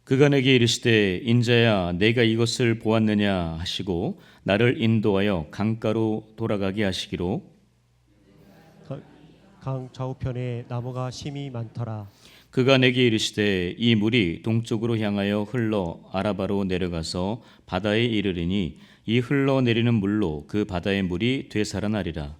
그가 내게 이르시되 인자야 내가 이것을 보았느냐 하시고 나를 인도하여 강가로 돌아가게 하시기로 강 좌우편에 나무가 심이 많더라. 그가 내게 이르시되 이 물이 동쪽으로 향하여 흘러 아라바로 내려가서 바다에 이르리니 이 흘러내리는 물로 그 바다의 물이 되살아나리라.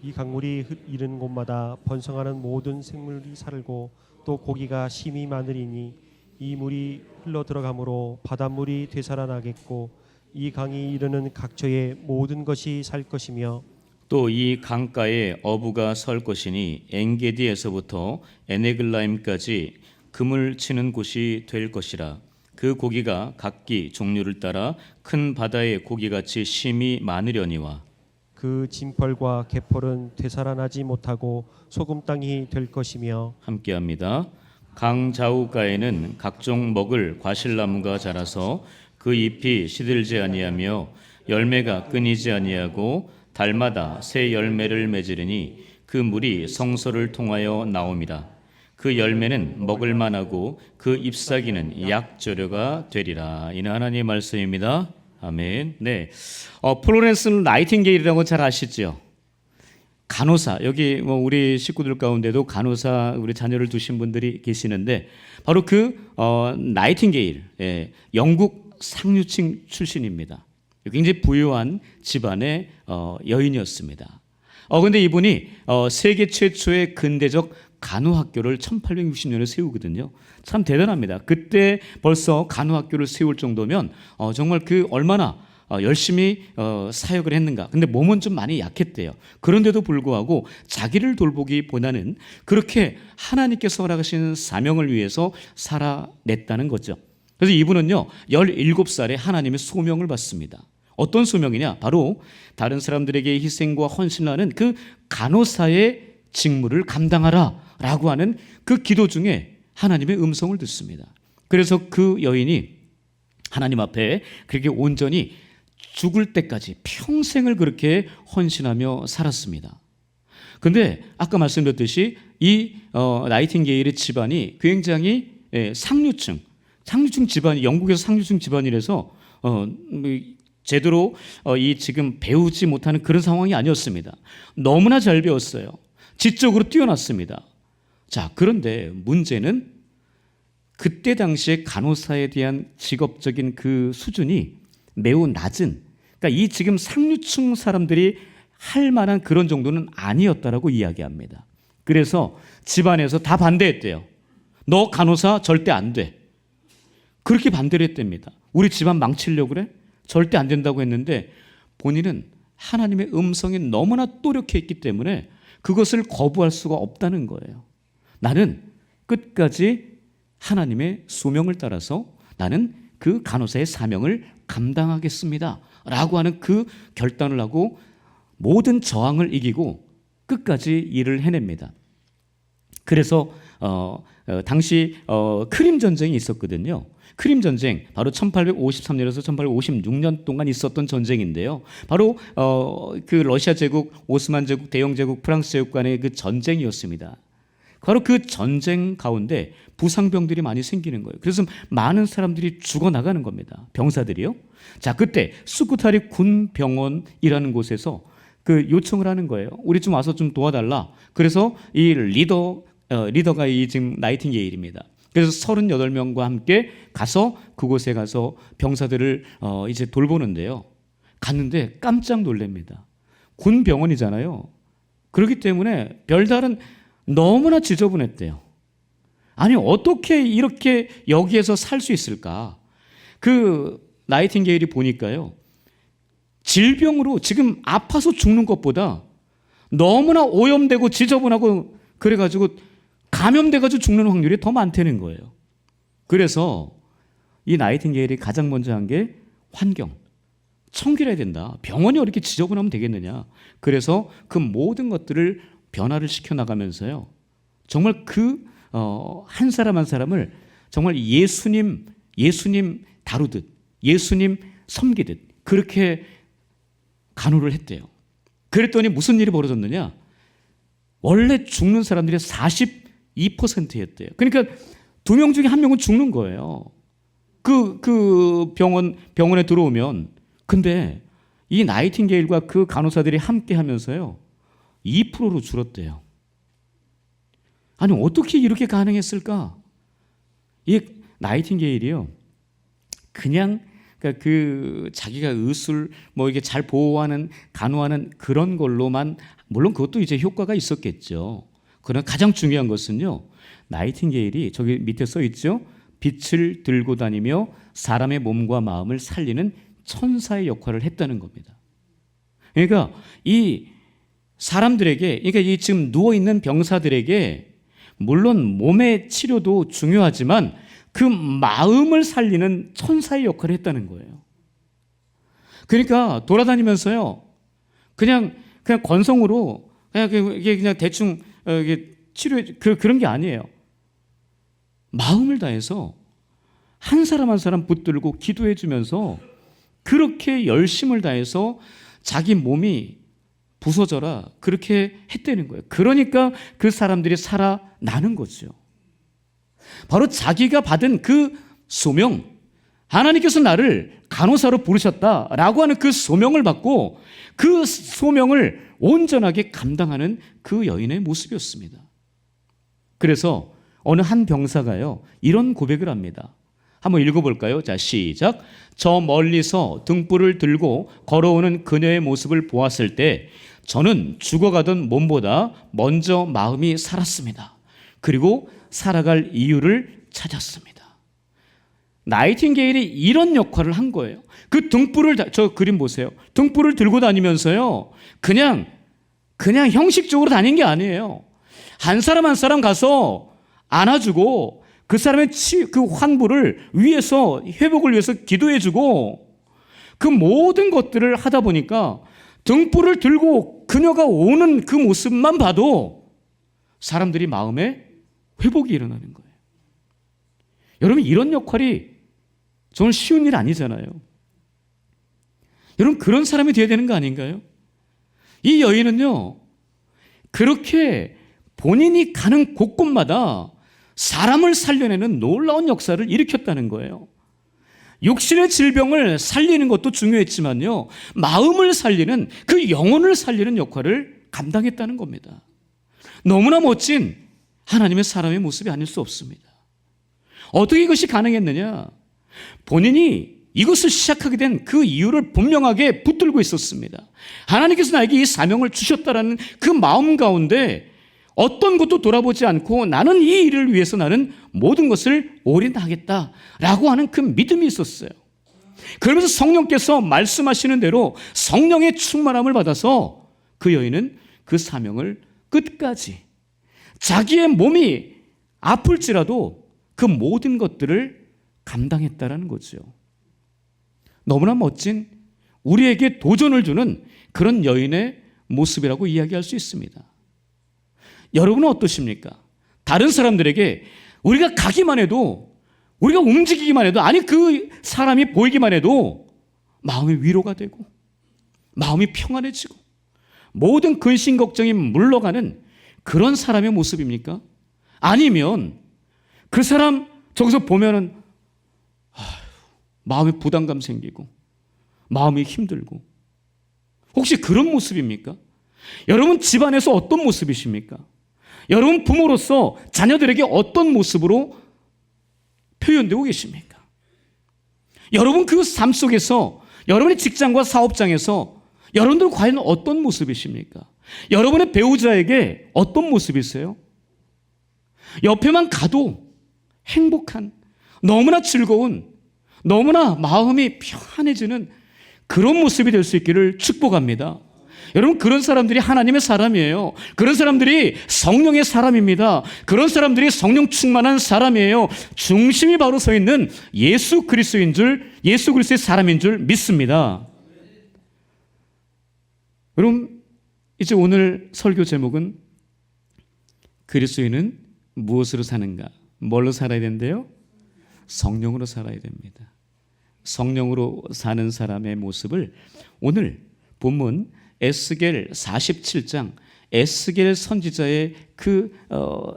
이 강물이 이르는 곳마다 번성하는 모든 생물이 살고 또 고기가 심이 많으리니 이 물이 흘러 들어가므로 바닷물이 되살아나겠고 이 강이 이르는 각처의 모든 것이 살 것이며 또 이 강가에 어부가 설 것이니 엔게디에서부터 에네글라임까지 금을 치는 곳이 될 것이라. 그 고기가 각기 종류를 따라 큰 바다의 고기같이 심이 많으려니와 그 진펄과 개펄은 되살아나지 못하고 소금 땅이 될 것이며 함께합니다. 강 좌우가에는 각종 먹을 과실나무가 자라서 그 잎이 시들지 아니하며 열매가 끊이지 아니하고 달마다 새 열매를 맺으리니 그 물이 성소를 통하여 나옴이라. 그 열매는 먹을 만하고 그 잎사귀는 약조류가 되리라. 이는 하나님의 말씀입니다. 아멘. 네, 플로렌스 나이팅게일이라고 잘 아시죠? 간호사, 여기 우리 식구들 가운데도 간호사 우리 자녀를 두신 분들이 계시는데 바로 그 나이팅게일, 영국 상류층 출신입니다. 굉장히 부유한 집안의 여인이었습니다. 근데 이분이 세계 최초의 근대적 간호학교를 1860년에 세우거든요. 참 대단합니다. 그때 벌써 간호학교를 세울 정도면 정말 그 얼마나 열심히 사역을 했는가. 근데 몸은 좀 많이 약했대요. 그런데도 불구하고 자기를 돌보기보다는 그렇게 하나님께서 허락하시는 사명을 위해서 살아냈다는 거죠. 그래서 이분은요 17살에 하나님의 소명을 받습니다. 어떤 소명이냐? 바로 다른 사람들에게 희생과 헌신하는 그 간호사의 직무를 감당하라 라고 하는 그 기도 중에 하나님의 음성을 듣습니다. 그래서 그 여인이 하나님 앞에 그렇게 온전히 죽을 때까지 평생을 그렇게 헌신하며 살았습니다. 근데 아까 말씀드렸듯이 이 나이팅게일의 집안이 굉장히 상류층 집안이, 영국에서 상류층 집안이라서 제대로 이 지금 배우지 못하는 그런 상황이 아니었습니다. 너무나 잘 배웠어요. 지적으로 뛰어났습니다. 자, 그런데 문제는 그때 당시에 간호사에 대한 직업적인 그 수준이 매우 낮은, 그러니까 이 지금 상류층 사람들이 할 만한 그런 정도는 아니었다라고 이야기합니다. 그래서 집안에서 다 반대했대요. 너 간호사 절대 안 돼. 그렇게 반대를 했답니다. 우리 집안 망치려고 그래? 절대 안 된다고 했는데 본인은 하나님의 음성에 너무나 또렷했기 때문에 그것을 거부할 수가 없다는 거예요. 나는 끝까지 하나님의 소명을 따라서 나는 그 간호사의 사명을 감당하겠습니다 라고 하는 그 결단을 하고 모든 저항을 이기고 끝까지 일을 해냅니다. 그래서 당시 크림 전쟁이 있었거든요. 크림 전쟁, 바로 1853년에서 1856년 동안 있었던 전쟁인데요. 바로 그 러시아 제국, 오스만 제국, 대영 제국, 프랑스 제국 간의 그 전쟁이었습니다. 바로 그 전쟁 가운데 부상병들이 많이 생기는 거예요. 그래서 많은 사람들이 죽어나가는 겁니다. 병사들이요. 자, 그때 수쿠타리 군병원이라는 곳에서 그 요청을 하는 거예요. 우리 좀 와서 좀 도와달라. 그래서 이 리더가 이 지금 나이팅게일입니다. 그래서 38명과 함께 가서 그곳에 가서 병사들을 이제 돌보는데요. 갔는데 깜짝 놀랍니다. 군병원이잖아요. 그렇기 때문에 별다른 너무나 지저분했대요. 아니 어떻게 이렇게 여기에서 살 수 있을까? 그 나이팅게일이 보니까요. 질병으로 지금 아파서 죽는 것보다 너무나 오염되고 지저분하고 그래가지고 감염돼가지고 죽는 확률이 더 많다는 거예요. 그래서 이 나이팅게일이 가장 먼저 한 게 환경, 청결해야 된다. 병원이 이렇게 지저분하면 되겠느냐. 그래서 그 모든 것들을 변화를 시켜나가면서요. 정말 그 한 사람 한 사람을 정말 예수님 다루듯 예수님 섬기듯 그렇게 간호를 했대요. 그랬더니 무슨 일이 벌어졌느냐. 원래 죽는 사람들이 42%였대요. 그러니까 2명 중에 1명은 죽는 거예요. 그 병원에 들어오면. 근데 이 나이팅게일과 그 간호사들이 함께 하면서요, 2%로 줄었대요. 아니, 어떻게 이렇게 가능했을까? 이 나이팅게일이요, 그냥 자기가 의술 이게 잘 보호하는, 간호하는 그런 걸로만, 물론 그것도 이제 효과가 있었겠죠. 그러나 가장 중요한 것은요, 나이팅게일이 저기 밑에 써 있죠. 빛을 들고 다니며 사람의 몸과 마음을 살리는 천사의 역할을 했다는 겁니다. 그러니까 이 사람들에게, 그러니까 이 지금 누워 있는 병사들에게 물론 몸의 치료도 중요하지만 그 마음을 살리는 천사의 역할을 했다는 거예요. 그러니까 돌아다니면서요, 그냥 건성으로 그냥 대충 치료해, 그런 게 아니에요. 마음을 다해서 한 사람 한 사람 붙들고 기도해 주면서 그렇게 열심을 다해서 자기 몸이 부서져라, 그렇게 했다는 거예요. 그러니까 그 사람들이 살아나는 거죠. 바로 자기가 받은 그 소명, 하나님께서 나를 간호사로 부르셨다라고 하는 그 소명을 받고 그 소명을 온전하게 감당하는 그 여인의 모습이었습니다. 그래서 어느 한 병사가요, 이런 고백을 합니다. 한번 읽어볼까요? 자, 시작. 저 멀리서 등불을 들고 걸어오는 그녀의 모습을 보았을 때 저는 죽어가던 몸보다 먼저 마음이 살았습니다. 그리고 살아갈 이유를 찾았습니다. 나이팅게일이 이런 역할을 한 거예요. 그 등불을, 저 그림 보세요. 등불을 들고 다니면서요, 그냥 형식적으로 다닌 게 아니에요. 한 사람 한 사람 가서 안아주고 그 사람의 그 환부를 위해서, 회복을 위해서 기도해주고, 그 모든 것들을 하다 보니까 등불을 들고 그녀가 오는 그 모습만 봐도 사람들이 마음에 회복이 일어나는 거예요. 여러분, 이런 역할이 정말 쉬운 일 아니잖아요. 여러분, 그런 사람이 되어야 되는 거 아닌가요? 이 여인은요, 그렇게 본인이 가는 곳곳마다 사람을 살려내는 놀라운 역사를 일으켰다는 거예요. 육신의 질병을 살리는 것도 중요했지만요, 마음을 살리는, 그 영혼을 살리는 역할을 감당했다는 겁니다. 너무나 멋진 하나님의 사람의 모습이 아닐 수 없습니다. 어떻게 이것이 가능했느냐? 본인이 이것을 시작하게 된 그 이유를 분명하게 붙들고 있었습니다. 하나님께서 나에게 이 사명을 주셨다라는 그 마음 가운데 어떤 것도 돌아보지 않고 나는 이 일을 위해서 나는 모든 것을 올인하겠다라고 하는 그 믿음이 있었어요. 그러면서 성령께서 말씀하시는 대로 성령의 충만함을 받아서 그 여인은 그 사명을 끝까지, 자기의 몸이 아플지라도 그 모든 것들을 감당했다라는 거죠. 너무나 멋진, 우리에게 도전을 주는 그런 여인의 모습이라고 이야기할 수 있습니다. 여러분은 어떠십니까? 다른 사람들에게 우리가 가기만 해도, 우리가 움직이기만 해도, 아니 그 사람이 보이기만 해도 마음이 위로가 되고 마음이 평안해지고 모든 근심 걱정이 물러가는 그런 사람의 모습입니까? 아니면 그 사람 저기서 보면은 마음에 부담감 생기고 마음이 힘들고, 혹시 그런 모습입니까? 여러분 집안에서 어떤 모습이십니까? 여러분 부모로서 자녀들에게 어떤 모습으로 표현되고 계십니까? 여러분 그 삶 속에서, 여러분의 직장과 사업장에서 여러분들은 과연 어떤 모습이십니까? 여러분의 배우자에게 어떤 모습이세요? 옆에만 가도 행복한, 너무나 즐거운, 너무나 마음이 편안해지는 그런 모습이 될 수 있기를 축복합니다. 여러분, 그런 사람들이 하나님의 사람이에요. 그런 사람들이 성령의 사람입니다. 그런 사람들이 성령 충만한 사람이에요. 중심이 바로 서 있는 예수 그리스도인 줄, 예수 그리스도의 사람인 줄 믿습니다. 여러분, 이제 오늘 설교 제목은 그리스도인은 무엇으로 사는가? 뭘로 살아야 된대요? 성령으로 살아야 됩니다. 성령으로 사는 사람의 모습을 오늘 본문 에스겔 47장 에스겔 선지자의 그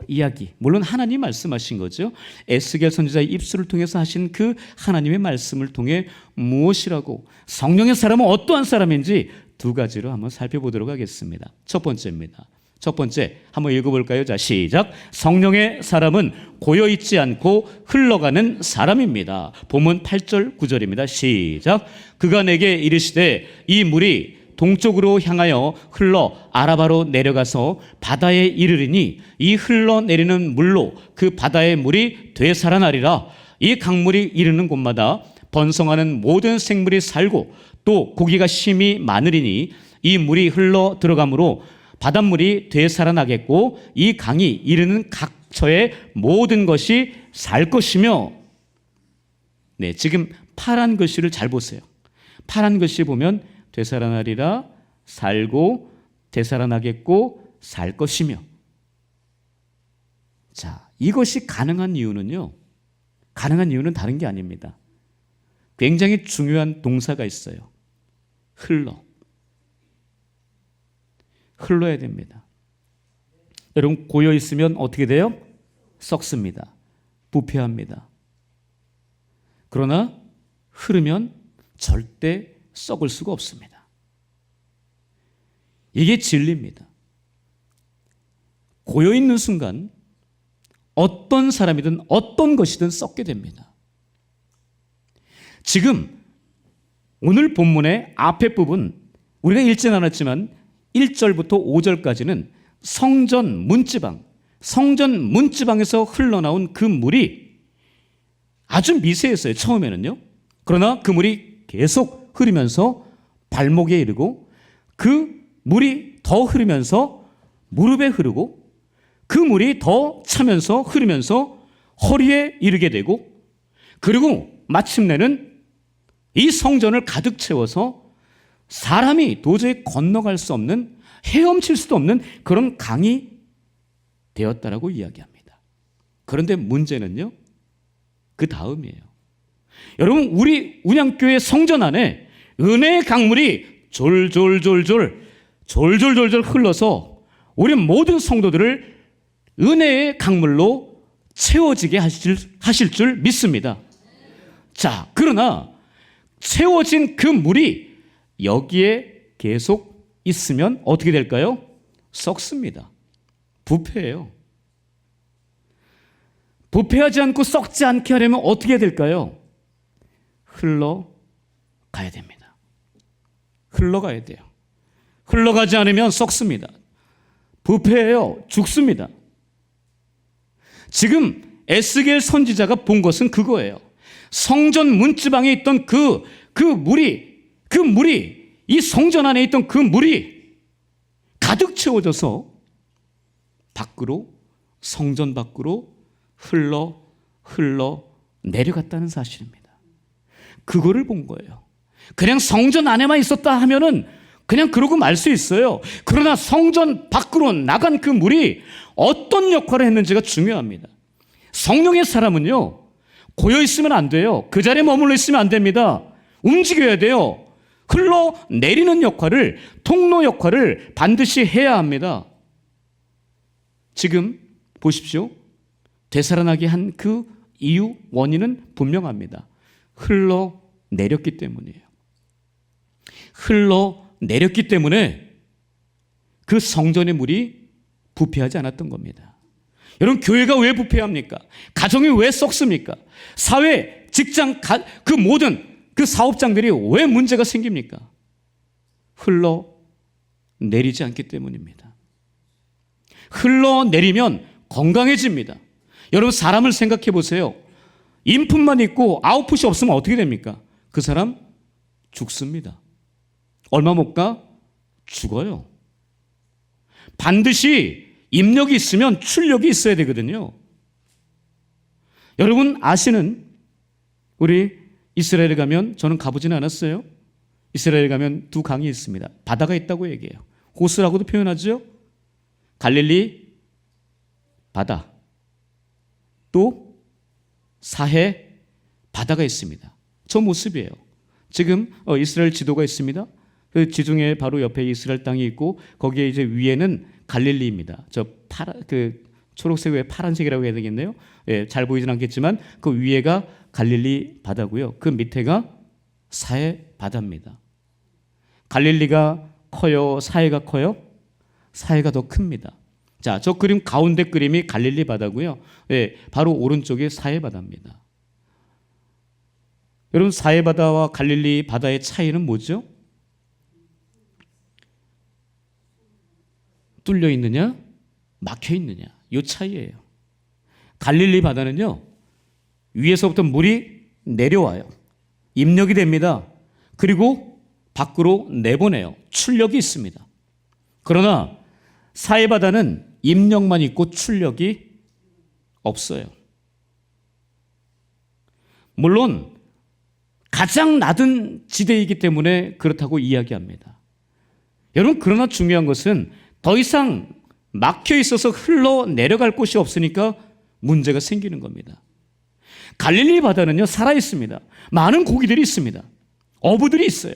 이야기, 물론 하나님 말씀하신 거죠. 에스겔 선지자의 입술을 통해서 하신 그 하나님의 말씀을 통해 무엇이라고, 성령의 사람은 어떠한 사람인지 두 가지로 한번 살펴보도록 하겠습니다. 첫 번째입니다. 첫 번째, 한번 읽어볼까요? 자, 시작. 성령의 사람은 고여있지 않고 흘러가는 사람입니다. 본문 8절 9절입니다. 시작. 그가 내게 이르시되 이 물이 동쪽으로 향하여 흘러 아라바로 내려가서 바다에 이르리니 이 흘러내리는 물로 그 바다의 물이 되살아나리라. 이 강물이 이르는 곳마다 번성하는 모든 생물이 살고 또 고기가 심히 많으리니 이 물이 흘러 들어가므로 바닷물이 되살아나겠고 이 강이 이르는 각처의 모든 것이 살 것이며. 네, 지금 파란 글씨를 잘 보세요. 파란 글씨 보면 되살아나리라, 살고, 되살아나겠고, 살 것이며. 자, 이것이 가능한 이유는요, 가능한 이유는 다른 게 아닙니다. 굉장히 중요한 동사가 있어요. 흘러야 됩니다. 여러분, 고여 있으면 어떻게 돼요? 썩습니다. 부패합니다. 그러나 흐르면 절대 썩을 수가 없습니다. 이게 진리입니다. 고여 있는 순간 어떤 사람이든 어떤 것이든 썩게 됩니다. 지금 오늘 본문의 앞에 부분 우리가 읽진 않았지만 1절부터 5절까지는 성전 문지방에서 흘러나온 그 물이 아주 미세했어요. 처음에는요. 그러나 그 물이 계속 흐르면서 발목에 이르고 그 물이 더 흐르면서 무릎에 흐르고 그 물이 더 차면서 흐르면서 허리에 이르게 되고, 그리고 마침내는 이 성전을 가득 채워서 사람이 도저히 건너갈 수 없는, 헤엄칠 수도 없는 그런 강이 되었다라고 이야기합니다. 그런데 문제는요, 그 다음이에요. 여러분, 우리 운양교회 성전 안에 은혜의 강물이 졸졸 흘러서 우리 모든 성도들을 은혜의 강물로 채워지게 하실 줄 믿습니다. 자, 그러나 채워진 그 물이 여기에 계속 있으면 어떻게 될까요? 썩습니다. 부패해요. 부패하지 않고 썩지 않게 하려면 어떻게 될까요? 흘러가야 됩니다. 흘러가야 돼요. 흘러가지 않으면 썩습니다. 부패해요. 죽습니다. 지금 에스겔 선지자가 본 것은 그거예요. 성전 문지방에 있던 그 물이 이 성전 안에 있던 그 물이 가득 채워져서 성전 밖으로 흘러 내려갔다는 사실입니다. 그거를 본 거예요. 그냥 성전 안에만 있었다 하면은 그냥 그러고 말 수 있어요. 그러나 성전 밖으로 나간 그 물이 어떤 역할을 했는지가 중요합니다. 성령의 사람은요, 고여 있으면 안 돼요. 그 자리에 머물러 있으면 안 됩니다. 움직여야 돼요. 흘러내리는 역할을, 통로 역할을 반드시 해야 합니다. 지금 보십시오. 되살아나게 한 그 이유, 원인은 분명합니다. 흘러내렸기 때문이에요. 흘러내렸기 때문에 그 성전의 물이 부패하지 않았던 겁니다. 여러분, 교회가 왜 부패합니까? 가정이 왜 썩습니까? 사회, 직장, 그 모든 그 사업장들이 왜 문제가 생깁니까? 흘러내리지 않기 때문입니다. 흘러내리면 건강해집니다. 여러분, 사람을 생각해 보세요. 인풋만 있고 아웃풋이 없으면 어떻게 됩니까? 그 사람 죽습니다. 얼마 못 가? 죽어요. 반드시 입력이 있으면 출력이 있어야 되거든요. 여러분 아시는, 우리 이스라엘에 가면, 저는 가보지는 않았어요. 이스라엘에 가면 두 강이 있습니다. 바다가 있다고 얘기해요. 호수라고도 표현하죠. 갈릴리 바다, 또 사해 바다가 있습니다. 저 모습이에요. 지금 이스라엘 지도가 있습니다. 그 지중해 바로 옆에 이스라엘 땅이 있고 거기에 이제 위에는 갈릴리입니다. 그 초록색 외에 파란색이라고 해야 되겠네요. 예, 잘 보이진 않겠지만 그 위에가 갈릴리 바다고요. 그 밑에가 사해 바다입니다. 갈릴리가 커요? 사해가 커요? 사해가 더 큽니다. 자, 저 그림 가운데 그림이 갈릴리 바다고요. 예, 바로 오른쪽이 사해 바다입니다. 여러분, 사해 바다와 갈릴리 바다의 차이는 뭐죠? 뚫려 있느냐, 막혀 있느냐, 이 차이예요. 갈릴리 바다는요, 위에서부터 물이 내려와요. 입력이 됩니다. 그리고 밖으로 내보내요. 출력이 있습니다. 그러나 사해 바다는 입력만 있고 출력이 없어요. 물론 가장 낮은 지대이기 때문에 그렇다고 이야기합니다. 여러분, 그러나 중요한 것은 더 이상 막혀 있어서 흘러 내려갈 곳이 없으니까 문제가 생기는 겁니다. 갈릴리 바다는요, 살아 있습니다. 많은 고기들이 있습니다. 어부들이 있어요.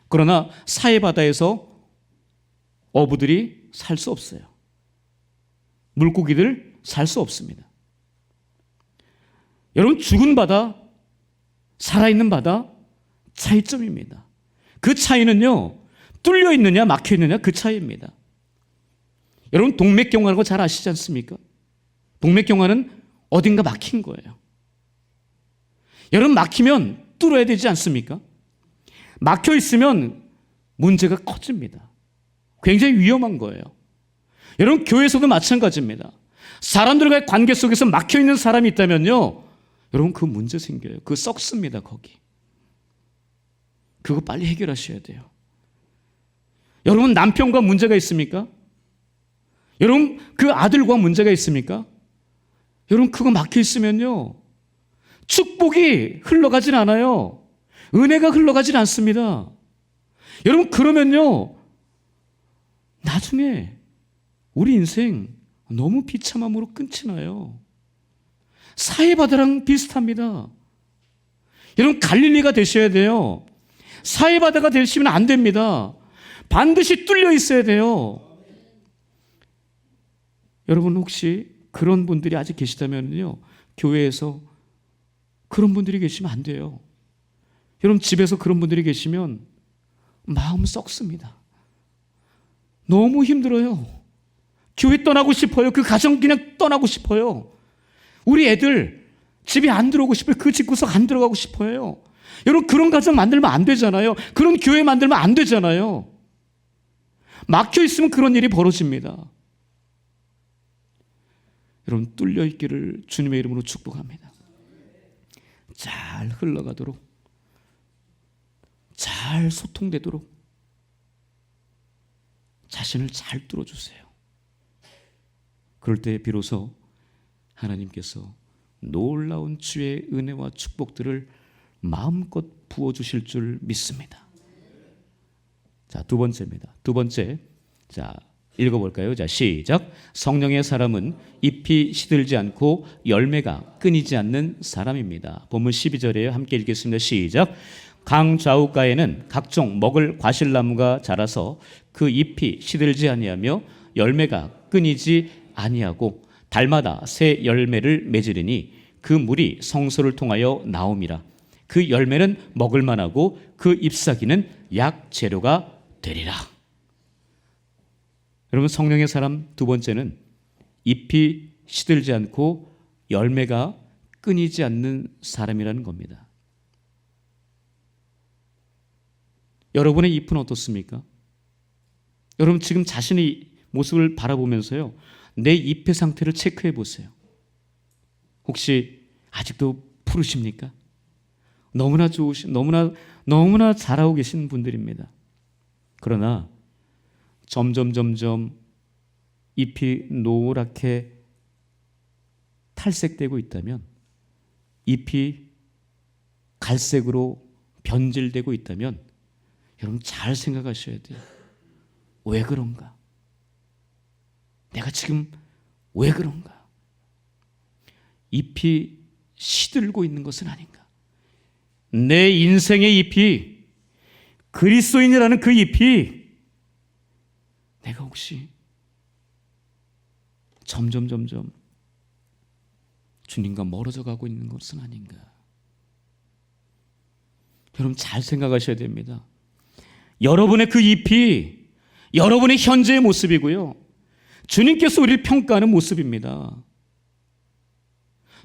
그러나 사해 바다에서 어부들이 살 수 없어요. 물고기들 살 수 없습니다. 여러분, 죽은 바다, 살아있는 바다, 차이점입니다. 그 차이는요, 뚫려 있느냐 막혀 있느냐 그 차이입니다. 여러분, 동맥경화라는 거 잘 아시지 않습니까? 동맥경화는 어딘가 막힌 거예요. 여러분, 막히면 뚫어야 되지 않습니까? 막혀 있으면 문제가 커집니다. 굉장히 위험한 거예요. 여러분, 교회에서도 마찬가지입니다. 사람들과의 관계 속에서 막혀 있는 사람이 있다면요, 여러분, 그 문제 생겨요. 그거 썩습니다. 거기. 그거 빨리 해결하셔야 돼요. 여러분, 남편과 문제가 있습니까? 여러분, 그 아들과 문제가 있습니까? 여러분, 그거 막혀 있으면요, 축복이 흘러가진 않아요. 은혜가 흘러가진 않습니다. 여러분, 그러면요, 나중에 우리 인생 너무 비참함으로 끝이 나요. 사해바다랑 비슷합니다. 여러분, 갈릴리가 되셔야 돼요. 사해바다가 되시면 안 됩니다. 반드시 뚫려 있어야 돼요. 여러분, 혹시 그런 분들이 아직 계시다면요, 교회에서 그런 분들이 계시면 안 돼요. 여러분, 집에서 그런 분들이 계시면 마음 썩습니다. 너무 힘들어요. 교회 떠나고 싶어요. 그 가정 그냥 떠나고 싶어요. 우리 애들 집에 안 들어오고 싶어요. 그 집구석 안 들어가고 싶어요. 여러분, 그런 가정 만들면 안 되잖아요. 그런 교회 만들면 안 되잖아요. 막혀 있으면 그런 일이 벌어집니다. 여러분, 뚫려 있기를 주님의 이름으로 축복합니다. 잘 흘러가도록, 잘 소통되도록 자신을 잘 뚫어주세요. 그럴 때 비로소 하나님께서 놀라운 주의 은혜와 축복들을 마음껏 부어주실 줄 믿습니다. 자, 두 번째입니다. 두 번째, 자, 읽어볼까요? 자, 시작. 성령의 사람은 잎이 시들지 않고 열매가 끊이지 않는 사람입니다. 본문 12절이에요. 함께 읽겠습니다. 시작. 강 좌우가에는 각종 먹을 과실나무가 자라서 그 잎이 시들지 아니하며 열매가 끊이지 아니하고 달마다 새 열매를 맺으리니 그 물이 성소를 통하여 나옴이라. 그 열매는 먹을 만하고 그 잎사귀는 약 재료가 되리라. 여러분, 성령의 사람 두 번째는 잎이 시들지 않고 열매가 끊이지 않는 사람이라는 겁니다. 여러분의 잎은 어떻습니까? 여러분, 지금 자신의 모습을 바라보면서요, 내 잎의 상태를 체크해 보세요. 혹시 아직도 푸르십니까? 너무나 좋으신, 너무나 잘하고 계신 분들입니다. 그러나 점점 잎이 노랗게 탈색되고 있다면, 잎이 갈색으로 변질되고 있다면, 여러분, 잘 생각하셔야 돼요. 왜 그런가? 내가 지금 왜 그런가? 잎이 시들고 있는 것은 아닌가? 내 인생의 잎이, 그리스도인이라는 그 잎이 내가 혹시 점점 주님과 멀어져 가고 있는 것은 아닌가? 여러분 잘 생각하셔야 됩니다. 여러분의 그 잎이 여러분의 현재의 모습이고요, 주님께서 우리를 평가하는 모습입니다.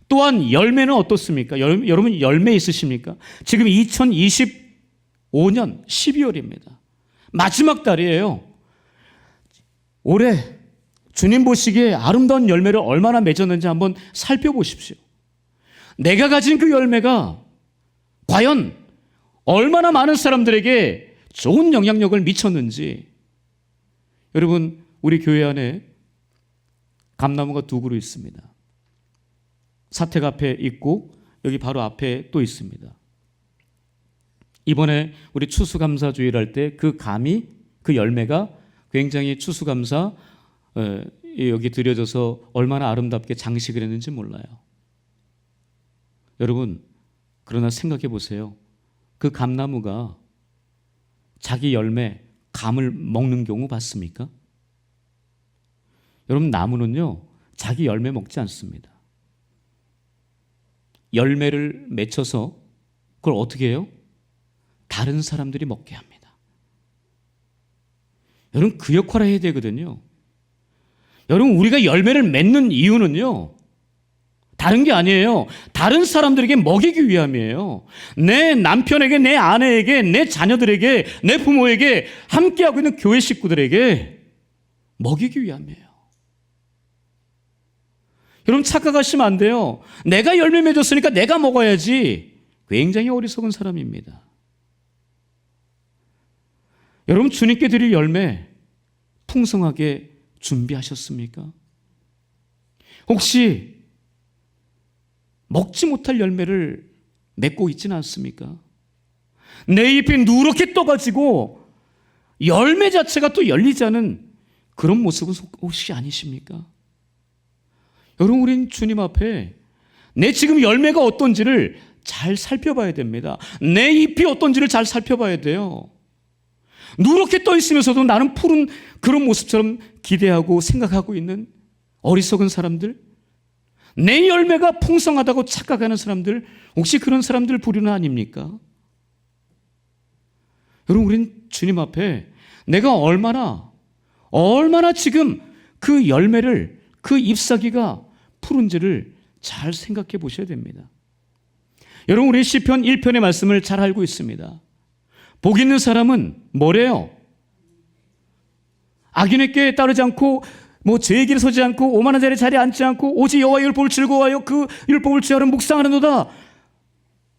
또한 열매는 어떻습니까? 여러분 열매 있으십니까? 지금 2025년 12월입니다. 마지막 달이에요. 올해 주님 보시기에 아름다운 열매를 얼마나 맺었는지 한번 살펴보십시오. 내가 가진 그 열매가 과연 얼마나 많은 사람들에게 좋은 영향력을 미쳤는지. 여러분, 우리 교회 안에 감나무가 두 그루 있습니다. 사택 앞에 있고 여기 바로 앞에 또 있습니다. 이번에 우리 추수감사주의를 할 때 그 감이, 그 열매가 굉장히 추수감사 여기 드려져서 얼마나 아름답게 장식을 했는지 몰라요. 여러분, 그러나 생각해 보세요. 그 감나무가 자기 열매, 감을 먹는 경우 봤습니까? 여러분, 나무는요 자기 열매 먹지 않습니다. 열매를 맺혀서 그걸 어떻게 해요? 다른 사람들이 먹게 합니다. 여러분, 그 역할을 해야 되거든요. 여러분, 우리가 열매를 맺는 이유는요 다른 게 아니에요. 다른 사람들에게 먹이기 위함이에요. 내 남편에게, 내 아내에게, 내 자녀들에게, 내 부모에게, 함께하고 있는 교회 식구들에게 먹이기 위함이에요. 여러분, 착각하시면 안 돼요. 내가 열매 맺었으니까 내가 먹어야지. 굉장히 어리석은 사람입니다. 여러분, 주님께 드릴 열매 풍성하게 준비하셨습니까? 혹시 먹지 못할 열매를 맺고 있지는 않습니까? 내 잎이 누렇게 떠가지고 열매 자체가 또 열리지 않은 그런 모습은 혹시 아니십니까? 여러분, 우린 주님 앞에 내 지금 열매가 어떤지를 잘 살펴봐야 됩니다. 내 잎이 어떤지를 잘 살펴봐야 돼요. 누렇게 떠 있으면서도 나는 푸른 그런 모습처럼 기대하고 생각하고 있는 어리석은 사람들, 내 열매가 풍성하다고 착각하는 사람들, 혹시 그런 사람들 부류는 아닙니까? 여러분, 우린 주님 앞에 내가 얼마나 지금 그 열매를, 그 잎사귀가 푸른지를 잘 생각해 보셔야 됩니다. 여러분, 우리 시편 1편의 말씀을 잘 알고 있습니다. 복 있는 사람은 뭐래요? 악인에게 따르지 않고 제 길에 서지 않고 오만한 자리에 앉지 않고 오직 여호와의 율법을 즐거워하여 그 율법을 주야로 묵상하는도다.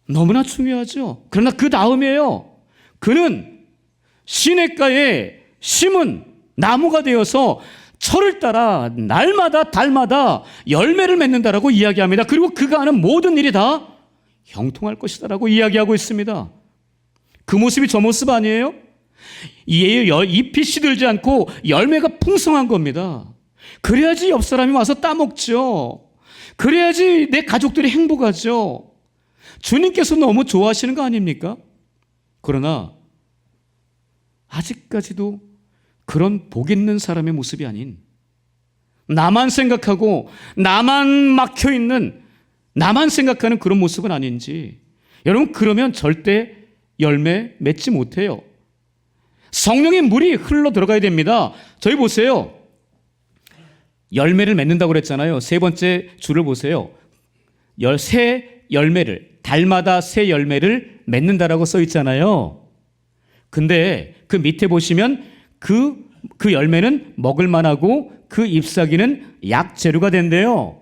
너무나 중요하죠. 그러나 그 다음이에요. 그는 시냇가에 심은 나무가 되어서 철을 따라 날마다 달마다 열매를 맺는다라고 이야기합니다. 그리고 그가 하는 모든 일이 다 형통할 것이다라고 이야기하고 있습니다. 그 모습이 저 모습 아니에요? 잎이 시들지 않고 열매가 풍성한 겁니다. 그래야지 옆 사람이 와서 따먹죠. 그래야지 내 가족들이 행복하죠. 주님께서 너무 좋아하시는 거 아닙니까? 그러나 아직까지도 그런 복 있는 사람의 모습이 아닌, 나만 생각하고 나만 막혀있는, 나만 생각하는 그런 모습은 아닌지. 여러분, 그러면 절대 열매 맺지 못해요. 성령의 물이 흘러 들어가야 됩니다. 저희 보세요. 열매를 맺는다고 그랬잖아요. 세 번째 줄을 보세요. 새 열매를, 달마다 새 열매를 맺는다라고 써 있잖아요. 근데 그 밑에 보시면 그 열매는 먹을 만하고 그 잎사귀는 약 재료가 된대요.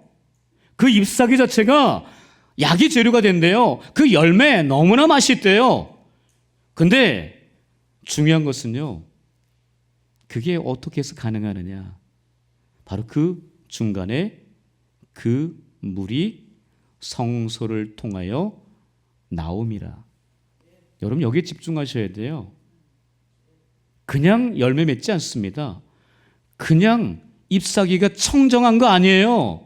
그 잎사귀 자체가 약이 재료가 된대요. 그 열매 너무나 맛있대요. 근데 중요한 것은요, 그게 어떻게 해서 가능하느냐? 바로 그 중간에 그 물이 성소를 통하여 나옴이라. 여러분, 여기에 집중하셔야 돼요. 그냥 열매 맺지 않습니다. 그냥 잎사귀가 청정한 거 아니에요.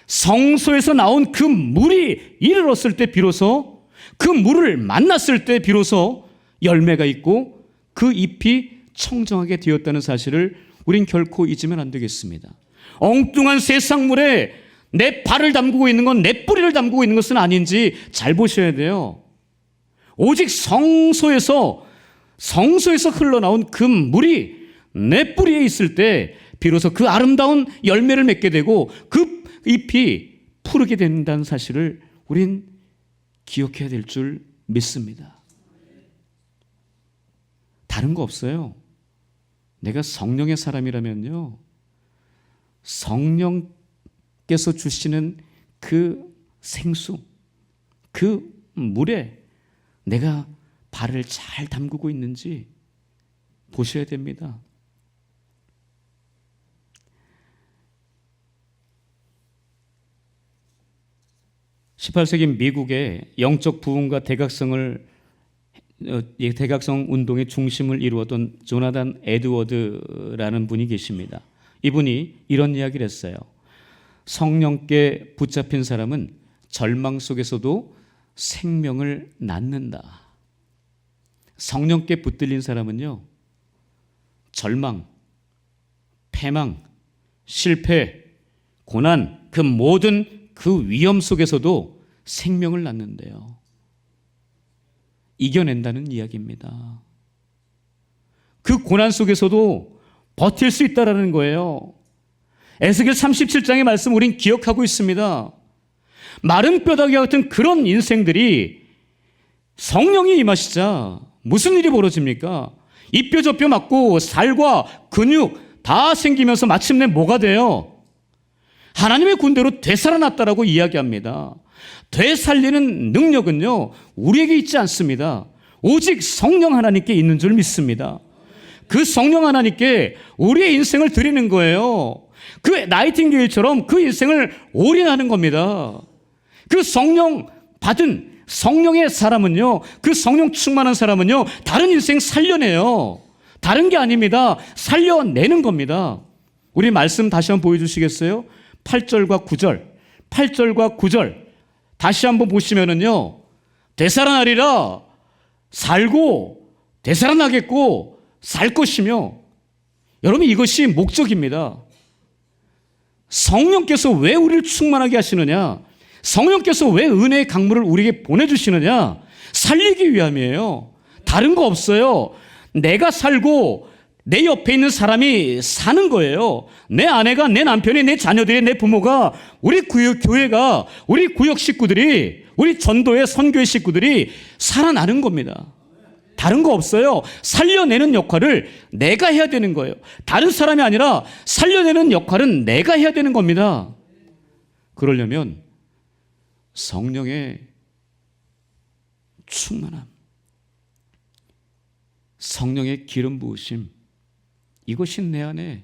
성소에서 나온 그 물이 이르렀을 때 비로소, 그 물을 만났을 때 비로소 열매가 있고 그 잎이 청정하게 되었다는 사실을 우린 결코 잊으면 안 되겠습니다. 엉뚱한 세상물에 내 발을 담그고 있는 건, 내 뿌리를 담그고 있는 것은 아닌지 잘 보셔야 돼요. 오직 성소에서 흘러나온 그 물이 내 뿌리에 있을 때 비로소 그 아름다운 열매를 맺게 되고 그 잎이 푸르게 된다는 사실을 우린 기억해야 될 줄 믿습니다. 다른 거 없어요. 내가 성령의 사람이라면요, 성령께서 주시는 그 생수, 그 물에 내가 발을 잘 담그고 있는지 보셔야 됩니다. 18세기 미국의 영적 부흥과 대각성 운동의 중심을 이루었던 조나단 에드워드라는 분이 계십니다. 이분이 이런 이야기를 했어요. 성령께 붙잡힌 사람은 절망 속에서도 생명을 낳는다. 성령께 붙들린 사람은요, 절망, 패망, 실패, 고난, 그 모든 그 위험 속에서도 생명을 낳는데요. 이겨낸다는 이야기입니다. 그 고난 속에서도 버틸 수 있다라는 거예요. 에스겔 37장의 말씀 우린 기억하고 있습니다. 마른 뼈다귀 같은 그런 인생들이 성령이 임하시자 무슨 일이 벌어집니까? 이 뼈 저 뼈 맞고 살과 근육 다 생기면서 마침내 뭐가 돼요? 하나님의 군대로 되살아났다라고 이야기합니다. 되살리는 능력은요, 우리에게 있지 않습니다. 오직 성령 하나님께 있는 줄 믿습니다. 그 성령 하나님께 우리의 인생을 드리는 거예요. 그 나이팅게일처럼 그 인생을 올인하는 겁니다. 그 성령 받은 성령의 사람은요, 그 성령 충만한 사람은요, 다른 인생 살려내요. 다른 게 아닙니다. 살려내는 겁니다. 우리 말씀 다시 한번 보여주시겠어요? 8절과 9절 다시 한번 보시면은요, 되살아나리라, 살고 되살아나겠고 살 것이며, 여러분 이것이 목적입니다. 성령께서 왜 우리를 충만하게 하시느냐? 성령께서 왜 은혜의 강물을 우리에게 보내주시느냐? 살리기 위함이에요. 다른 거 없어요. 내가 살고 내 옆에 있는 사람이 사는 거예요. 내 아내가, 내 남편이, 내 자녀들이, 내 부모가, 우리 교회가, 우리 구역 식구들이, 우리 전도의 선교의 식구들이 살아나는 겁니다. 다른 거 없어요. 살려내는 역할을 내가 해야 되는 거예요. 다른 사람이 아니라 살려내는 역할은 내가 해야 되는 겁니다. 그러려면 성령의 충만함, 성령의 기름 부으심, 이것이 내 안에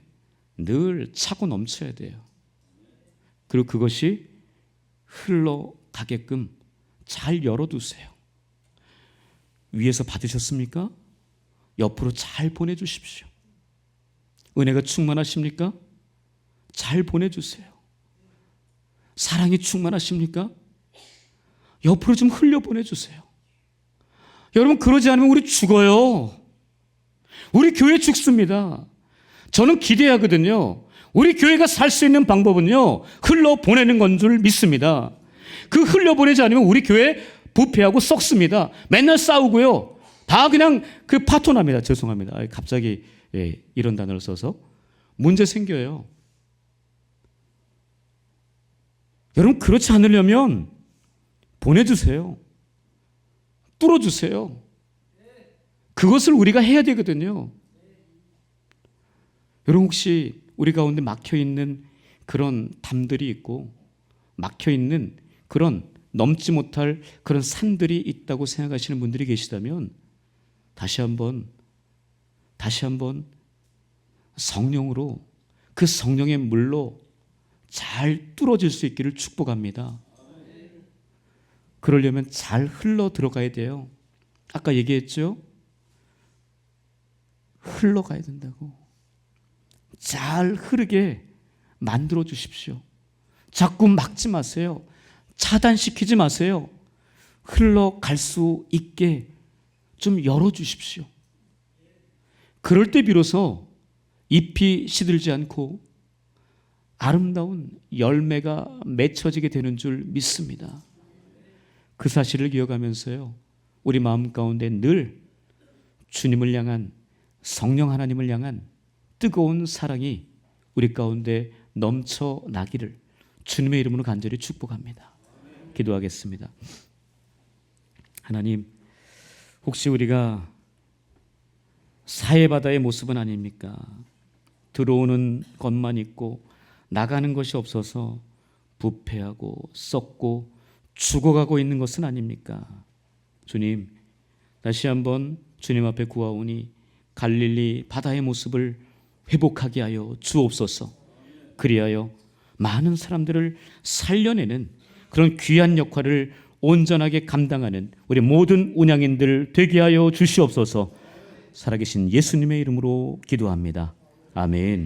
늘 차고 넘쳐야 돼요. 그리고 그것이 흘러가게끔 잘 열어두세요. 위에서 받으셨습니까? 옆으로 잘 보내주십시오. 은혜가 충만하십니까? 잘 보내주세요. 사랑이 충만하십니까? 옆으로 좀 흘려 보내주세요. 여러분, 그러지 않으면 우리 죽어요. 우리 교회 죽습니다. 저는 기대하거든요. 우리 교회가 살 수 있는 방법은요, 흘러 보내는 건 줄 믿습니다. 그 흘려 보내지 않으면 우리 교회 부패하고 썩습니다. 맨날 싸우고요. 다 그냥 그 파토납니다. 죄송합니다. 갑자기 이런 단어를 써서 문제 생겨요. 여러분, 그렇지 않으려면 보내주세요. 뚫어주세요. 그것을 우리가 해야 되거든요. 여러분, 혹시 우리 가운데 막혀있는 그런 담들이 있고 막혀있는 그런 넘지 못할 그런 산들이 있다고 생각하시는 분들이 계시다면 다시 한번 성령으로, 그 성령의 물로 잘 뚫어질 수 있기를 축복합니다. 그러려면 잘 흘러 들어가야 돼요. 아까 얘기했죠? 흘러가야 된다고. 잘 흐르게 만들어 주십시오. 자꾸 막지 마세요. 차단시키지 마세요. 흘러갈 수 있게 좀 열어주십시오. 그럴 때 비로소 잎이 시들지 않고 아름다운 열매가 맺혀지게 되는 줄 믿습니다. 그 사실을 기억하면서요, 우리 마음 가운데 늘 주님을 향한, 성령 하나님을 향한 뜨거운 사랑이 우리 가운데 넘쳐나기를 주님의 이름으로 간절히 축복합니다. 기도하겠습니다. 하나님, 혹시 우리가 사해바다의 모습은 아닙니까? 들어오는 것만 있고 나가는 것이 없어서 부패하고 썩고 죽어가고 있는 것은 아닙니까? 주님, 다시 한번 주님 앞에 구하오니 갈릴리 바다의 모습을 회복하게 하여 주옵소서. 그리하여 많은 사람들을 살려내는 그런 귀한 역할을 온전하게 감당하는 우리 모든 운양인들 되게 하여 주시옵소서. 살아계신 예수님의 이름으로 기도합니다. 아멘.